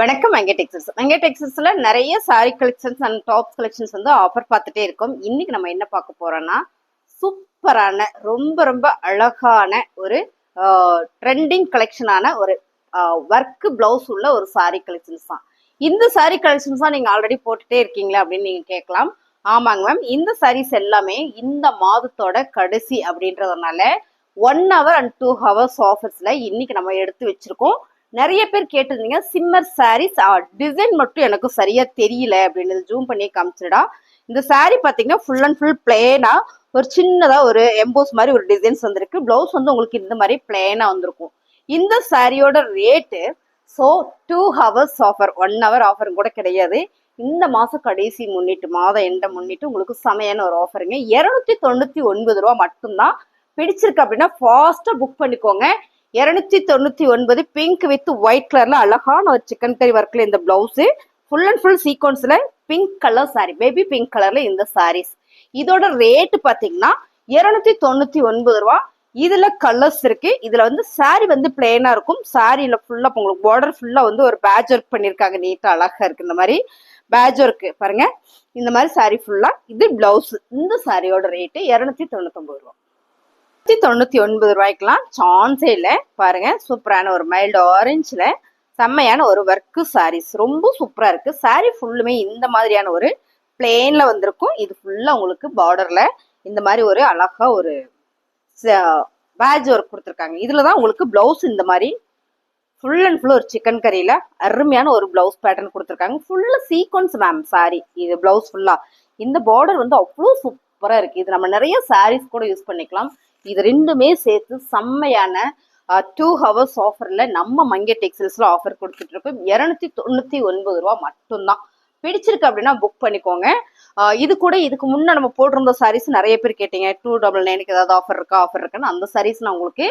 வணக்கம் வெங்கடெக்ஸஸ்ல நிறைய sorry collections and tops collections வந்து ஆஃபர் பார்த்துட்டே இருக்கோம். இன்னைக்கு நம்ம என்ன பார்க்க போறோம்னா சூப்பரான ரொம்ப ரொம்ப அழகான ஒரு ட்ரெண்டிங் கலெக்ஷனான ஒரு ஒர்க் பிளவுஸ் உள்ள ஒரு சாரி கலெக்ஷன்ஸ் தான். இந்த சாரி கலெக்ஷன்ஸ் தான் நீங்க ஆல்ரெடி போட்டுட்டே இருக்கீங்களா அப்படின்னு நீங்க கேட்கலாம். ஆமாங்க மேம், இந்த சாரீஸ் எல்லாமே இந்த மாதத்தோட கடைசி அப்படின்றதுனால 1 hour and 2 hours ஆஃபர்ஸ்ல இன்னைக்கு நம்ம எடுத்து வச்சிருக்கோம். நிறைய பேர் கேட்டிருந்தீங்க சிம்மர் சாரீஸ் டிசைன் மட்டும் எனக்கு சரியா தெரியல அப்படின்னு ஜூம் பண்ணி காமிச்சிடா. இந்த சாரீ பாத்தீங்கன்னா ஃபுல் அண்ட் ஃபுல் பிளேனா ஒரு சின்னதா ஒரு எம்போஸ் மாதிரி ஒரு டிசைன்ஸ் வந்திருக்கு. பிளவுஸ் வந்து உங்களுக்கு இந்த மாதிரி பிளேனா வந்திருக்கும். இந்த சாரியோட rate so 2 hours offer, 1 hour offer கூட கிடையாது. இந்த மாசம் கடைசி முன்னிட்டு, மாதம் எண்டை முன்னிட்டு உங்களுக்கு செமையான ஒரு ஆஃபருங்க. 299 ரூபா மட்டும்தான். பிடிச்சிருக்கு அப்படின்னா ஃபாஸ்டா புக் பண்ணிக்கோங்க. 299 பிங்க் வித் ஒயிட் கலர்ல அழகான ஒரு சிக்கன் கறி ஒர்க்ல இந்த பிளவுஸ் ஃபுல் அண்ட் ஃபுல் சீக்வன்ஸ்ல pink colour sari, baby pink கலர்ல இந்த சாரீஸ். இதோட ரேட் பாத்தீங்கன்னா 299 ரூபா. இதுல கலர்ஸ் இருக்கு. இதுல வந்து சாரி வந்து பிளெயினா இருக்கும். சாரியில ஃபுல்லா உங்களுக்கு பார்டர் ஃபுல்லா வந்து ஒரு பேட்ச் ஒர்க் பண்ணிருக்காங்க. நீட்டா அழகா இருக்கு. இந்த மாதிரி பேட்ச் ஒர்க் பாருங்க. இந்த மாதிரி சாரி ஃபுல்லா இது பிளவுஸ். இந்த சாரியோட ரேட்டு 299 ரூபா. 299 ரூபாய்க்குலாம் சான்ஸே இல்லை. பாருங்க, சூப்பரான ஒரு மைல்டு ஆரஞ்சுல செம்மையான ஒரு ஒர்க் சாரீஸ், ரொம்ப சூப்பரா இருக்கு. சாரி ஃபுல்லுமே இந்த மாதிரியான ஒரு பிளேன்ல வந்திருக்கும். இது ஃபுல்லா உங்களுக்கு பார்டர்ல இந்த மாதிரி ஒரு அழகா ஒரு பேட்ச் ஒர்க் கொடுத்துருக்காங்க. இதுலதான் உங்களுக்கு பிளவுஸ் இந்த மாதிரி ஃபுல் அண்ட் ஃபுல் ஒரு சிக்கன் கறியில அருமையான ஒரு பிளவுஸ் பேட்டர்ன் கொடுத்துருக்காங்க. ஃபுல்லா சீக்வன்ஸ் மேம் சாரி. இது பிளவுஸ் ஃபுல்லா இந்த பார்டர் வந்து அவ்வளோ சூப்பரா இருக்கு. இது நம்ம நிறைய சாரீஸ் கூட யூஸ் பண்ணிக்கலாம். இது ரெண்டுமே சேர்த்து செம்மையான 2 hours ஆஃபர்ல நம்ம மங்கை டெக்ஸ்டைல்ஸ்ல ஆஃபர் கொடுத்துட்டு இருக்கோம். 299 ரூபா மட்டும்தான். பிடிச்சிருக்கு அப்படின்னா புக் பண்ணிக்கோங்க. இது கூட இதுக்கு முன்ன நம்ம போட்டிருந்த சாரீஸ் நிறைய பேர் கேட்டீங்க 299க்கு ஏதாவது ஆஃபர் இருக்குன்னு. அந்த சாரீஸ் நான் உங்களுக்கு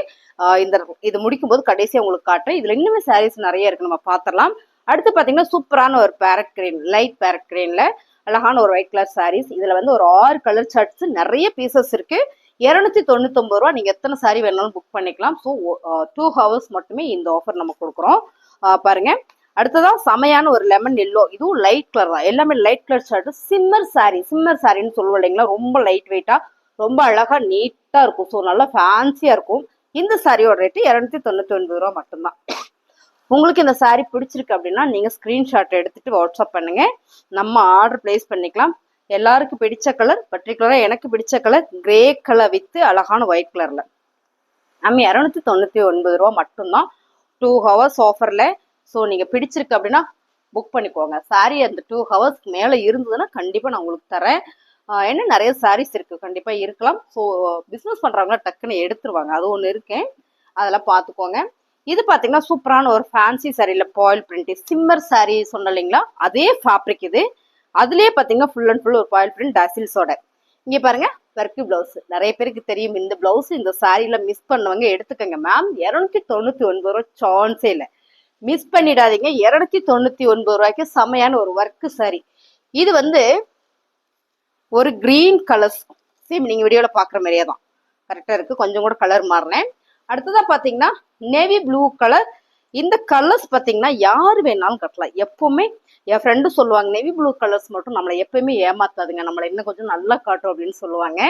இந்த இது முடிக்கும் போது கடைசியா உங்களுக்கு காட்டுறேன். இதுல இன்னுமே சாரீஸ் நிறைய இருக்கு, நம்ம பாத்திரலாம். அடுத்து பாத்தீங்கன்னா சூப்பரான ஒரு பேரட் கிரீன், லைட் பேரட் கிரீன்ல அழகான ஒரு ஒயிட் கலர் சாரீஸ். இதுல வந்து ஒரு 6 கலர் சார்ட்ஸ் நிறைய பீசஸ் இருக்கு. 299 ரூபா. நீங்க எத்தனை சாரி வேணாலும் புக் பண்ணிக்கலாம். ஸோ 2 hours மட்டுமே இந்த ஆஃபர் நம்ம கொடுக்குறோம். பாருங்க, அடுத்ததான் செமையான ஒரு லெமன் எல்லோ. இதுவும் லைட் கலர் தான். எல்லாமே லைட் கலர் ஷர்ட். சிம்மர் சாரின்னு சொல்லுவோம் இல்லைங்களா. ரொம்ப லைட் வெயிட்டா, ரொம்ப அழகா நீட்டா இருக்கும். ஸோ நல்லா ஃபேன்சியா இருக்கும். இந்த சாரியோட ரேட்டு 299 ரூபா மட்டும்தான். உங்களுக்கு இந்த சாரி பிடிச்சிருக்கு அப்படின்னா நீங்க ஸ்கிரீன்ஷாட் எடுத்துட்டு வாட்ஸ்அப் பண்ணுங்க. நம்ம ஆர்டர் பிளேஸ் பண்ணிக்கலாம். எல்லாருக்கும் பிடிச்ச கலர், பர்டிகுலரா எனக்கு பிடிச்ச கலர் கிரே கலர் வித் அழகான ஒயிட் கலர்ல நம்ம 299 ரூபா மட்டும்தான். 2 hours ஆஃபர்ல. ஸோ நீங்க பிடிச்சிருக்கு அப்படின்னா புக் பண்ணிக்கோங்க. சாரி அந்த 2 hours மேல இருந்ததுன்னா கண்டிப்பா நான் உங்களுக்கு தரேன். என்ன நிறைய சாரீஸ் இருக்கு, கண்டிப்பா இருக்கலாம். ஸோ பிசினஸ் பண்றவங்க டக்குன்னு எடுத்துருவாங்க, அது ஒண்ணு இருக்கேன், அதெல்லாம் பாத்துக்கோங்க. இது பாத்தீங்கன்னா சூப்பரான ஒரு ஃபேன்சி சாரியில பாயில் பிரிண்ட் சிம்மர் சாரி சொன்ன இல்லைங்களா, அதே ஃபேப்ரிக் இது. அதுலயே பாத்தீங்கன்னா ஃபுல் அண்ட் ஃபுல் ஒரு பாயில் பிரிண்ட் டசில்ஸோட. இங்க பாருங்க, ஒர்க் பிளவுஸ். நிறைய பேருக்கு தெரியும் இந்த பிளவுஸ். இந்த சாரியில மிஸ் பண்ணவங்க எடுத்துக்கங்க மேம். 299 ரூபாய் சான்ஸே இல்லை, மிஸ் பண்ணிடாதீங்க. 299 ரூபாய்க்கு செமையான ஒரு ஒர்க் சாரி. இது வந்து ஒரு கிரீன் கலர்ஸ், சேம் நீங்க வீடியோல பாக்குற மாதிரியே தான் கரெக்டா இருக்கு. கொஞ்சம் கூட கலர் மாறினேன். அடுத்ததா பாத்தீங்கன்னா நேவி ப்ளூ கலர். இந்த கலர்ஸ் பாத்தீங்கன்னா யாரு வேணாலும் கட்டலாம். எப்பவுமே என் ஃப்ரெண்டு சொல்லுவாங்க, நேவி ப்ளூ கலர்ஸ் மட்டும் நம்மளை எப்பயுமே ஏமாத்தாதுங்க, நம்மளை இன்னும் கொஞ்சம் நல்லா காட்டும் அப்படின்னு சொல்லுவாங்க.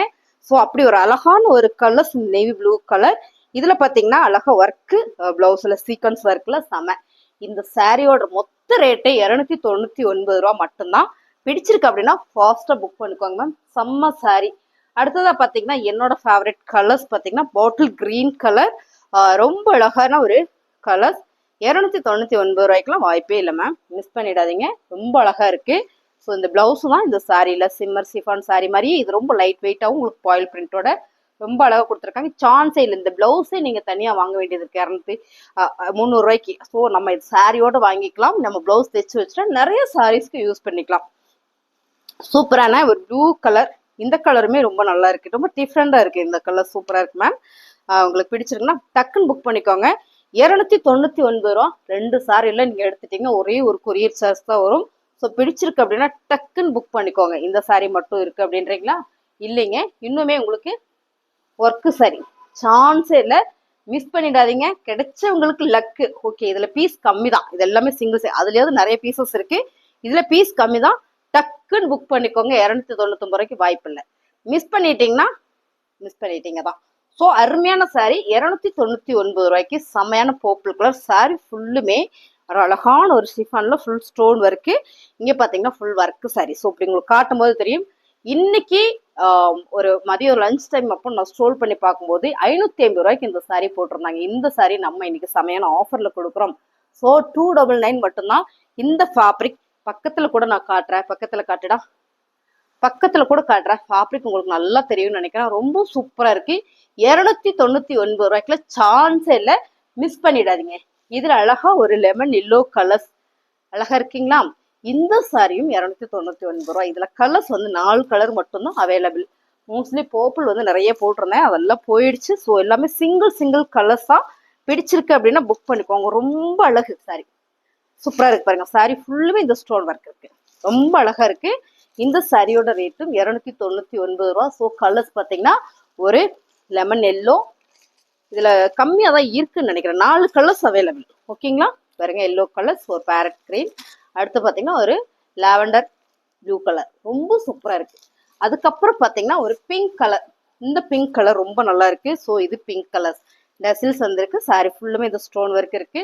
ஸோ அப்படி ஒரு அழகான ஒரு கலர்ஸ் நேவி ப்ளூ கலர். இதுல பாத்தீங்கன்னா அழகா ஒர்க்கு பிளவுஸ்ல சீக்வன்ஸ் ஒர்க்ல செம. இந்த சாரியோட மொத்த ரேட்டே 299 ரூபா மட்டும்தான். பிடிச்சிருக்கு அப்படின்னா ஃபாஸ்டா புக் பண்ணிக்கோங்க மேம். செம்ம சாரி. அடுத்ததா பாத்தீங்கன்னா என்னோட ஃபேவரட் கலர்ஸ் பாத்தீங்கன்னா பாட்டில் கிரீன் கலர். ரொம்ப அழகான ஒரு கலர்ஸ். 299 ரூபாய்க்குலாம் வாய்ப்பே இல்லை மேம், மிஸ் பண்ணிடாதீங்க. ரொம்ப அழகா இருக்கு. ஸோ இந்த பிளவுஸ் தான் இந்த சாரியில சிம்மர் சிஃபான் சாரி மாதிரியே இது ரொம்ப லைட் வெயிட்டாகவும் உங்களுக்கு பாயில் பிரிண்டோட ரொம்ப அழகா கொடுத்துருக்காங்க. சான்ஸே இல்லை. இந்த பிளவுஸே நீங்க தனியா வாங்க வேண்டியது இருக்கு 300 ரூபாய்க்கு. ஸோ நம்ம இது சாரியோட வாங்கிக்கலாம். நம்ம பிளவுஸ் தைச்சு வச்சுட்டா நிறைய சாரீஸ்க்கு யூஸ் பண்ணிக்கலாம். சூப்பரான ஒரு ப்ளூ கலர். இந்த கலருமே ரொம்ப நல்லா இருக்கு, ரொம்ப டிஃப்ரெண்டா இருக்கு. இந்த கலர் சூப்பரா இருக்கு மேம். உங்களுக்கு பிடிச்சிருக்குன்னா டக்குன்னு புக் பண்ணிக்கோங்க. 299 ரூபா. 2 சாரில நீங்க எடுத்துட்டீங்க, ஒரே ஒரு கொரியர் சார்ஜ் தான் வரும். ஸோ பிடிச்சிருக்கு அப்படின்னா டக்குன்னு புக் பண்ணிக்கோங்க. இந்த சாரி மட்டும் இருக்கு அப்படின்றீங்களா, இல்லைங்க இன்னுமே உங்களுக்கு ஒர்க்கு சாரி சான்ஸே இல்லை. மிஸ் பண்ணிடாதீங்க. கிடைச்சவங்களுக்கு லக்கு. ஓகே, இதுல பீஸ் கம்மி தான், இது எல்லாமே சிங்கிள்ஸ், அதுலயாவது நிறைய பீசஸ் இருக்கு, இதுல பீஸ் கம்மி தான். டக்குன்னு புக் பண்ணிக்கோங்க. 299 ரூபாய்க்கு வாய்ப்பு இல்லை. மிஸ் பண்ணிட்டீங்கன்னா மிஸ் பண்ணிட்டீங்க தான். ஸோ அருமையான சாரி 299 ரூபாய்க்கு செமையான பர்பிள் கலர் சாரி. ஃபுல்லுமே ஒரு அழகான ஒரு ஷிஃபான்ல ஃபுல் ஸ்டோன் ஒர்க்கு. இங்க பாத்தீங்கன்னா ஃபுல் ஒர்க்கு சாரி. ஸோ இப்படி உங்களுக்கு காட்டும் போது தெரியும். இன்னைக்கு ஒரு மதியம் ஒரு லஞ்ச் டைம் அப்போ நான் ஸ்ட்ரோல் பண்ணி பார்க்கும்போது 550 ரூபாய்க்கு இந்த சாரி போட்டிருந்தாங்க. இந்த சாரி நம்ம இன்னைக்கு செமையான ஆஃபர்ல கொடுக்குறோம். ஸோ 299 மட்டும்தான். இந்த ஃபேப்ரிக் பக்கத்துல கூட நான் காட்டுறேன். பக்கத்துல காட்டுடா, பக்கத்துல கூட காட்டுறேன். ஃபேப்ரிக் உங்களுக்கு நல்லா தெரியும்னு நினைக்கிறேன். ரொம்ப சூப்பரா இருக்கு. 299 ரூபாய்க்குல சான்ஸே இல்லை. மிஸ் பண்ணிடாதீங்க. இதுல அழகா ஒரு லெமன் எல்லோ கலர்ஸ் அழகா இருக்கீங்களா? இந்த சாரியும் 299 ரூபாய். இதுல கலர்ஸ் வந்து 4 கலர் மட்டும்தான் அவைலபிள். மோஸ்ட்லி பர்பிள் வந்து நிறைய போட்டிருந்தேன், அதெல்லாம் போயிடுச்சு. ஸோ எல்லாமே சிங்கிள் கலர்ஸா. பிடிச்சிருக்கு அப்படின்னா புக் பண்ணிக்கோங்க. ரொம்ப அழகு சாரி, சூப்பரா இருக்கு பாருங்க. சாரி ஃபுல்லுமே இந்த ஸ்டோன் ஒர்க் இருக்கு, ரொம்ப அழகா இருக்கு. இந்த சாரியோட ரேட்டும் 299 ரூபா. ஸோ கலர்ஸ் பார்த்தீங்கன்னா ஒரு லெமன் எல்லோ, இதுல கம்மியா தான் இருக்குன்னு நினைக்கிறேன். 4 கலர்ஸ் அவைலபிள். ஓகேங்களா? பாருங்க, எல்லோ கலர்ஸ், ஒரு பேரட் கிரீன், அடுத்து பார்த்தீங்கன்னா ஒரு லாவெண்டர் ப்ளூ கலர், ரொம்ப சூப்பரா இருக்கு. அதுக்கப்புறம் பார்த்தீங்கன்னா ஒரு பிங்க் கலர். இந்த பிங்க் கலர் ரொம்ப நல்லா இருக்கு. ஸோ இது பிங்க் கலர் டசில்ஸ் வந்திருக்கு. சாரி ஃபுல்லுமே இந்த ஸ்டோன் ஒர்க் இருக்கு.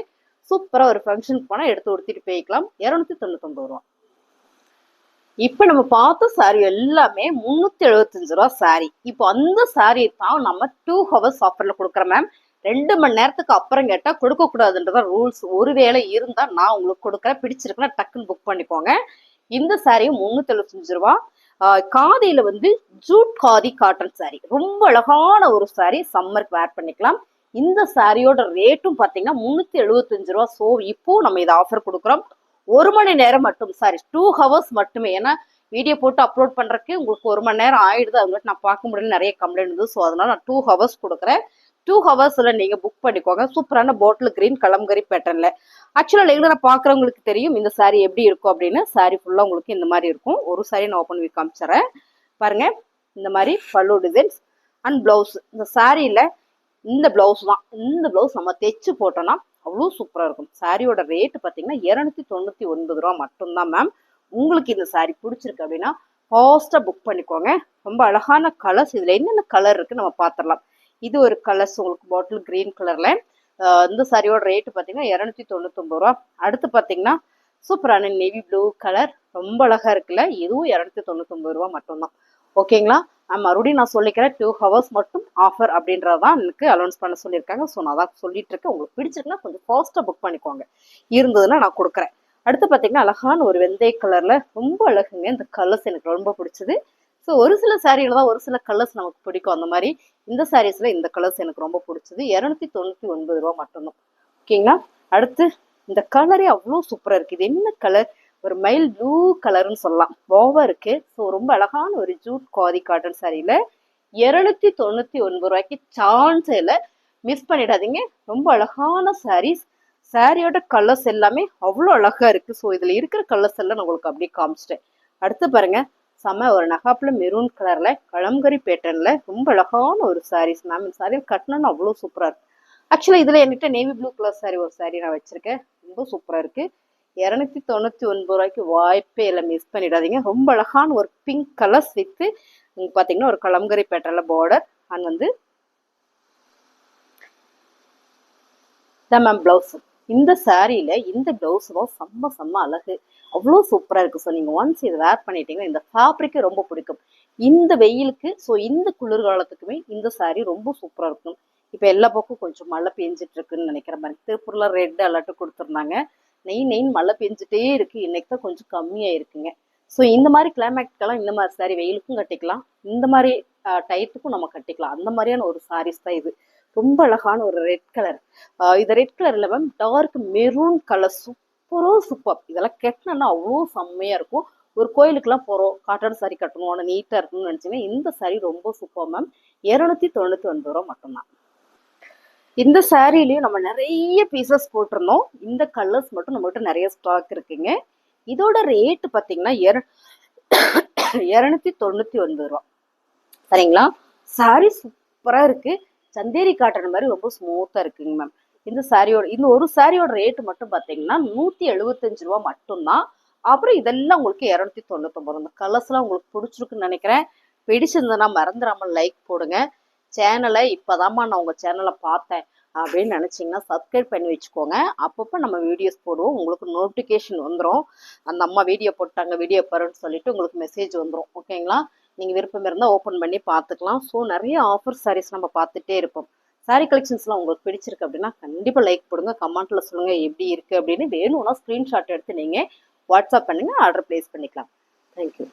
சூப்பரா ஒரு ஃபங்க்ஷனுக்கு போனால் எடுத்து உடுத்திட்டு போய்க்கலாம். 299 ரூபா. இப்போ நம்ம பார்த்த சாரி எல்லாமே 375 ரூபா சாரி. இப்போ அந்த சாரி தான் நம்ம 2 ஹவர்ஸ் ஆஃபர்ல கொடுக்குறேன் மேம். 2 மணி நேரத்துக்கு அப்புறம் கேட்டா கொடுக்க கூடாதுன்றத ரூல்ஸ். ஒருவேளை இருந்தா நான் உங்களுக்கு கொடுக்குறேன். பிடிச்சிருக்குன்னா டக்குன்னு புக் பண்ணிக்கோங்க. இந்த சாரியும் 375 ரூபா. காதியில வந்து ஜூட் காதி காட்டன் சாரி, ரொம்ப அழகான ஒரு சாரி. சம்மருக்கு வேர் பண்ணிக்கலாம். இந்த சாரியோட ரேட்டும் பாத்தீங்கன்னா 375 ரூபா. ஸோ இப்போ நம்ம இதை ஆஃபர் கொடுக்குறோம். 1 மணி நேரம் மட்டும், சாரி 2 ஹவர்ஸ் மட்டுமே. ஏன்னா வீடியோ போட்டு அப்லோட் பண்றதுக்கு உங்களுக்கு 1 மணி நேரம் ஆயிடுது. அவங்ககிட்ட நான் பார்க்க முடியல, நிறைய கம்ப்ளைண்ட் இருந்தது. ஸோ அதனால நான் 2 ஹவர்ஸ் கொடுக்குறேன். 2 ஹவர்ஸ்ல நீங்க புக் பண்ணிக்கோங்க. சூப்பரான பாட்டில் கிரீன் கலம்கரி பேட்டர்ன்ல. ஆக்சுவலா ரெகுலரா பாக்குறவங்களுக்கு தெரியும் இந்த சாரி எப்படி இருக்கும் அப்படின்னு. சாரி ஃபுல்லா உங்களுக்கு இந்த மாதிரி இருக்கும். ஒரு சாரி நான் ஓப்பன் பண்ணி காமிச்சறேன் பாருங்க. இந்த மாதிரி பல்லு டிசைன்ஸ் அண்ட் பிளவுஸ். இந்த சாரியில இந்த பிளவுஸ் தான். இந்த பிளவுஸ் நம்ம தைச்சு போட்டோம்னா அவ்வளோ சூப்பரா இருக்கும். சாரியோட ரேட் பார்த்தீங்கன்னா 299 ரூபா மட்டும்தான் மேம். உங்களுக்கு இந்த சாரி பிடிச்சிருக்கு அப்படின்னா ஃபாஸ்டா புக் பண்ணிக்கோங்க. ரொம்ப அழகான கலர்ஸ். இதுல என்னென்ன கலர் இருக்கு நம்ம பார்த்துடலாம். இது ஒரு கலர்ஸ் உங்களுக்கு பாட்டில் கிரீன் கலர்ல. இந்த சாரியோட ரேட் பார்த்தீங்கன்னா 299 ரூபா. அடுத்து பார்த்தீங்கன்னா சூப்பரான நேவி ப்ளூ கலர், ரொம்ப அழகா இருக்குல்ல. இதுவும் 299 ரூபா மட்டும்தான். ஓகேங்களா? மறுபடியும் நான் சொல்லிக்கிறேன், 2 ஹவர்ஸ் மட்டும் ஆஃபர் அப்படின்றதான் எனக்கு அலௌன்ஸ் பண்ண சொல்லியிருக்காங்க. ஸோ நான் தான் சொல்லிட்டு இருக்கேன். உங்களுக்கு பிடிச்சிருக்குன்னா கொஞ்சம் ஃபாஸ்ட்டாக புக் பண்ணிக்கோங்க. இருந்ததுன்னா நான் கொடுக்குறேன். அடுத்து பார்த்தீங்கன்னா அழகான ஒரு வெந்தய கலர்ல, ரொம்ப அழகுங்க. இந்த கலர்ஸ் எனக்கு ரொம்ப பிடிச்சது. ஸோ ஒரு சில சாரியில தான் ஒரு சில கலர்ஸ் நமக்கு பிடிக்கும். அந்த மாதிரி இந்த சாரீஸ்ல இந்த கலர்ஸ் எனக்கு ரொம்ப பிடிச்சது. 299 ரூபா மட்டும்தான். ஓகேங்களா? அடுத்து இந்த கலரே அவ்வளோ சூப்பரா இருக்கு. இது என்ன கலர்? ஒரு மைல் ப்ளூ கலர்னு சொல்லலாம். ஓவா இருக்கு. ஸோ ரொம்ப அழகான ஒரு ஜூட் காதி காட்டன் சாரியில 299 ரூபாய்க்கு சான்ஸ் இல்லை. மிஸ் பண்ணிடாதீங்க. ரொம்ப அழகான சாரீஸ். சாரியோட கலர்ஸ் எல்லாமே அவ்வளோ அழகா இருக்கு. ஸோ இதுல இருக்கிற கலர்ஸ் எல்லாம் நான் உங்களுக்கு அப்படியே காமிச்சிட்டேன். அடுத்து பாருங்க, செம்ம ஒரு நகாப்புல மெரூன் கலர்ல கலம்கரி பேட்டர்ன்ல ரொம்ப அழகான ஒரு சாரீஸ் மேம். இந்த சாரீ கட்டணும்னு அவ்வளோ சூப்பரா இருக்கு. ஆக்சுவலா இதுல என்கிட்ட நேவி ப்ளூ கலர் சாரி ஒரு சாரி நான் வச்சிருக்கேன். ரொம்ப சூப்பரா இருக்கு. 299 ரூபாய்க்கு வாய்ப்பே இல்லை. மிஸ் பண்ணிடாதீங்க. ரொம்ப அழகான ஒரு பிங்க் கலர்ஸ் வித் பாத்தீங்கன்னா ஒரு கலம்கரி பேட்டர்ல பார்டர் அண்ட் வந்து மேம் பிளவுஸ். இந்த சாரியில இந்த பிளவுஸ் தான் செம்ம அழகு, அவ்வளோ சூப்பரா இருக்கு. ஸோ நீங்க ஒன்ஸ் இதை வேர் பண்ணிட்டீங்கன்னா இந்த ஃபேப்ரிக்கு ரொம்ப பிடிக்கும். இந்த வெயிலுக்கு, ஸோ இந்த குளிர்காலத்துக்குமே இந்த சாரி ரொம்ப சூப்பரா இருக்கும். இப்போ எல்லா பக்கம் கொஞ்சம் மழை பெஞ்சிட்டு இருக்குன்னு நினைக்கிறேன் பாருங்க. திருப்பூர்ல ரெட் அலர்ட் கொடுத்துருந்தாங்க. நெய் மழை பெஞ்சிட்டே இருக்கு. இன்னைக்கு தான் கொஞ்சம் கம்மியா இருக்குங்க. ஸோ இந்த மாதிரி கிளைமேட்டுக்கெல்லாம் இந்த மாதிரி சாரி வெயிலுக்கும் கட்டிக்கலாம், இந்த மாதிரி டயத்துக்கும் நம்ம கட்டிக்கலாம். அந்த மாதிரியான ஒரு சாரீஸ் தான் இது. ரொம்ப அழகான ஒரு ரெட் கலர். இது ரெட் கலர்ல ma'am dark maroon colour, super. இதெல்லாம் கட்டினா அவ்வளோ செம்மையா இருக்கும். ஒரு கோயிலுக்குலாம் போறோம், காட்டன் சாரி கட்டணும், ஆனால் நீட்டா இருக்கணும்னு நினைச்சீங்கன்னா இந்த சாரி ரொம்ப சூப்பர் மேம். 299 ரூபா மட்டும்தான். இந்த சாரிலையும் நம்ம நிறைய பீசஸ் போட்டிருந்தோம். இந்த கலர்ஸ் மட்டும் நம்மகிட்ட நிறைய ஸ்டாக் இருக்குங்க. இதோட ரேட் பார்த்தீங்கன்னா 299 ரூபா. சரிங்களா? சாரி சூப்பரா இருக்கு. சந்தேரி காட்டன் மாதிரி ரொம்ப ஸ்மூத்தா இருக்குங்க மேம். இந்த சாரியோட இந்த ஒரு சாரியோட ரேட் மட்டும் பாத்தீங்கன்னா 175 ரூபா மட்டும்தான். அப்புறம் இதெல்லாம் உங்களுக்கு 299. இந்த கலர்ஸ் எல்லாம் உங்களுக்கு பிடிச்சிருக்குன்னு நினைக்கிறேன். பிடிச்சிருந்ததுன்னா மறந்துடாம லைக் போடுங்க. சேனலை இப்பதாம்மா நான் உங்க சேனலை பார்த்தேன் அப்படின்னு நினைச்சீங்கன்னா சப்ஸ்கிரைப் பண்ணி வச்சுக்கோங்க. அப்பப்போ நம்ம வீடியோஸ் போடுவோம், உங்களுக்கு நோட்டிஃபிகேஷன் வந்துடும். அந்த அம்மா வீடியோ போட்டாங்க, வீடியோ பாருன்னு சொல்லிட்டு உங்களுக்கு மெசேஜ் வந்துடும். ஓகேங்களா? நீங்கள் விருப்பம் இருந்தால் ஓப்பன் பண்ணி பார்த்துக்கலாம். ஸோ நிறைய ஆஃபர் சாரீஸ் நம்ம பார்த்துட்டே இருப்போம். சாரீ கலெக்ஷன்ஸ்லாம் உங்களுக்கு பிடிச்சிருக்கு அப்படின்னா கண்டிப்பாக லைக் போடுங்க, கமெண்ட்டில் சொல்லுங்கள் எப்படி இருக்குது அப்படின்னு. வேணும்னா ஸ்க்ரீன்ஷாட் எடுத்து நீங்கள் வாட்ஸ்அப் பண்ணுங்கள், ஆர்டர் ப்ளேஸ் பண்ணிக்கலாம். தேங்க்யூ.